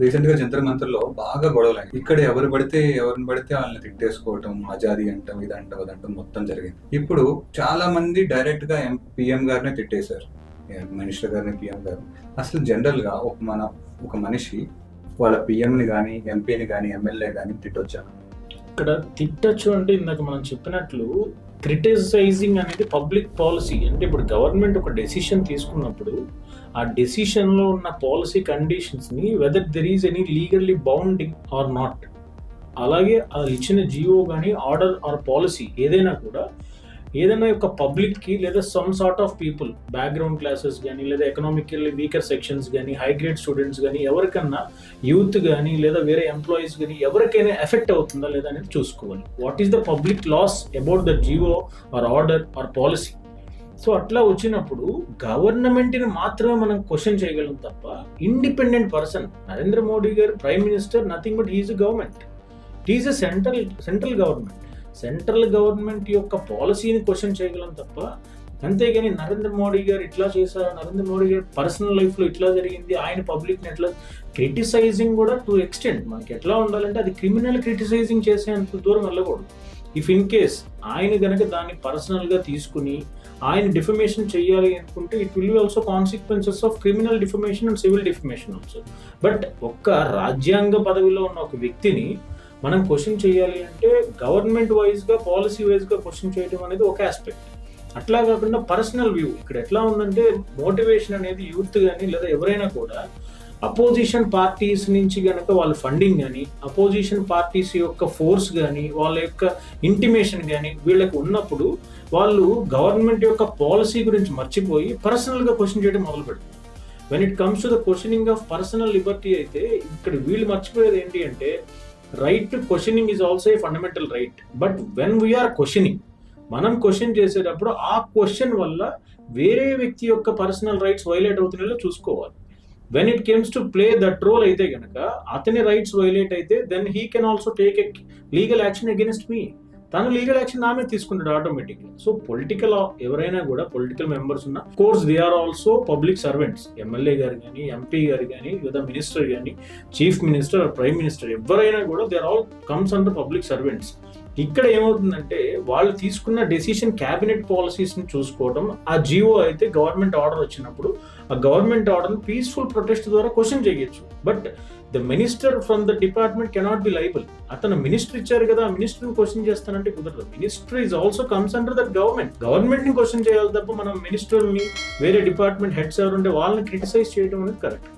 Recent గా జంతర్ మంతర్లో బాగా గొడవలు ఇక్కడ ఎవరిని పడితే వాళ్ళని తిట్టేసుకోవటం, ఆజాదీ అంటాం, ఇదంటాం అదంటాం మొత్తం జరిగింది. ఇప్పుడు చాలా మంది డైరెక్ట్ గా పిఎం గారినే తిట్టేశారు, మినిస్టర్ గారిని, పిఎం గారు. అసలు జనరల్ గా ఒక మనిషి వాళ్ళ పిఎంని కానీ, ఎంపీని కానీ, ఎమ్మెల్యే కానీ తిట్టొచ్చాను. ఇక్కడ తిట్టచ్చు అంటే ఇందాక మనం చెప్పినట్లు క్రిటిసైజింగ్ అనేది పబ్లిక్ పాలసీ. అంటే ఇప్పుడు గవర్నమెంట్ ఒక డెసిషన్ తీసుకున్నప్పుడు ఆ డెసిషన్లో ఉన్న పాలసీ కండిషన్స్ని whether there is any legally binding or not, అలాగే అది ఇచ్చిన జియో కానీ ఆర్డర్ ఆర్ పాలసీ ఏదైనా కూడా ఏదైనా యొక్క పబ్లిక్కి లేదా some sort of people, background classes కానీ లేదా ఎకనామికల్లీ వీకర్ సెక్షన్స్ కానీ, హై గ్రేడ్ స్టూడెంట్స్ కానీ, ఎవరికన్నా యూత్ కానీ లేదా వేరే ఎంప్లాయీస్ కానీ ఎవరికైనా ఎఫెక్ట్ అవుతుందా లేదా అనేది చూసుకోవాలి. What is the public laws about the GO or order or policy. So అట్లా వచ్చినప్పుడు గవర్నమెంట్ని మాత్రమే మనం క్వశ్చన్ చేయగలం తప్ప ఇండిపెండెంట్ పర్సన్ నరేంద్ర మోడీ గారు prime minister, nothing but he's a government, he's a central government. Central government యొక్క పాలసీని క్వశ్చన్ చేయగలం తప్ప అంతేగాని నరేంద్ర మోడీ గారు ఇట్లా చేశారు, నరేంద్ర మోడీ గారు పర్సనల్ లైఫ్లో ఇట్లా జరిగింది, ఆయన పబ్లిక్ని ఎట్లా క్రిటిసైజింగ్ కూడా టు ఎక్స్టెంట్ మనకి ఎట్లా ఉండాలంటే అది క్రిమినల్ క్రిటిసైజింగ్ చేసేంత దూరం వెళ్ళకూడదు. ఇఫ్ ఇన్ కేస్ ఆయన కనుక దాన్ని పర్సనల్గా తీసుకుని ఆయన డిఫమేషన్ చేయాలి అనుకుంటే it will be also consequences of criminal defamation and civil defamation also. But ఒక్క రాజ్యాంగ పదవిలో ఉన్న ఒక వ్యక్తిని మనం క్వశ్చన్ చేయాలి అంటే గవర్నమెంట్ వైజ్గా, పాలసీ వైజ్గా క్వశ్చన్ చేయడం అనేది ఒక ఆస్పెక్ట్. అట్లా కాకుండా పర్సనల్ వ్యూ ఇక్కడ ఎట్లా ఉందంటే మోటివేషన్ అనేది యూత్ కానీ లేదా ఎవరైనా కూడా అపోజిషన్ పార్టీస్ నుంచి కనుక వాళ్ళ ఫండింగ్ కానీ, అపోజిషన్ పార్టీస్ యొక్క ఫోర్స్ కానీ, వాళ్ళ యొక్క ఇంటిమేషన్ కానీ వీళ్ళకి ఉన్నప్పుడు వాళ్ళు గవర్నమెంట్ యొక్క పాలసీ గురించి మర్చిపోయి పర్సనల్గా క్వశ్చన్ చేయడం మొదలు పెడతారు. When it comes to the questioning of personal liberty అయితే ఇక్కడ వీళ్ళు మర్చిపోయేది ఏంటి అంటే right to questioning is also a fundamental right. But when we are questioning, మనం క్వశ్చన్ చేసేటప్పుడు ఆ క్వశ్చన్ వల్ల వేరే వ్యక్తి యొక్క పర్సనల్ రైట్స్ వైలేట్ అవుతున్నాయో చూసుకోవాలి. When it comes to play that role అయితే కనుక అతని రైట్స్ వైలేట్ అయితే then he can also take a legal action against me. తను లీగల్ యాక్షన్ నామే తీసుకుంటాడు ఆటోమేటిక్గా. సో పొలిటికల్ ఎవరైనా కూడా పొలిటికల్ మెంబర్స్ ఉన్న course they are also public servants. MLA గారు కానీ, ఎంపీ గారు కానీ, లేదా మినిస్టర్ కానీ, chief minister or prime minister ఎవరైనా కూడా they are all comes under public servants. ఇక్కడ ఏమవుతుందంటే వాళ్ళు తీసుకున్న డెసిషన్ క్యాబినెట్ పాలసీస్ని చూసుకోవడం, ఆ జియో అయితే గవర్నమెంట్ ఆర్డర్ వచ్చినప్పుడు ఆ గవర్నమెంట్ ఆర్డర్ని పీస్ఫుల్ ప్రొటెస్ట్ ద్వారా క్వశ్చన్ చేయొచ్చు. But the minister from the department cannot be liable. అతను మినిస్టర్ ఇచ్చారు కదా, మినిస్టర్ని క్వశ్చన్ చేస్తానంటే కుదరదు. Minister is also comes under that గవర్నమెంట్ని క్వశ్చన్ చేయాలి తప్ప మనం మినిస్టర్ని, వేరే డిపార్ట్మెంట్ హెడ్స్ ఎవరు ఉంటే వాళ్ళని క్రిటిసైజ్ చేయడం అనేది కరెక్ట్.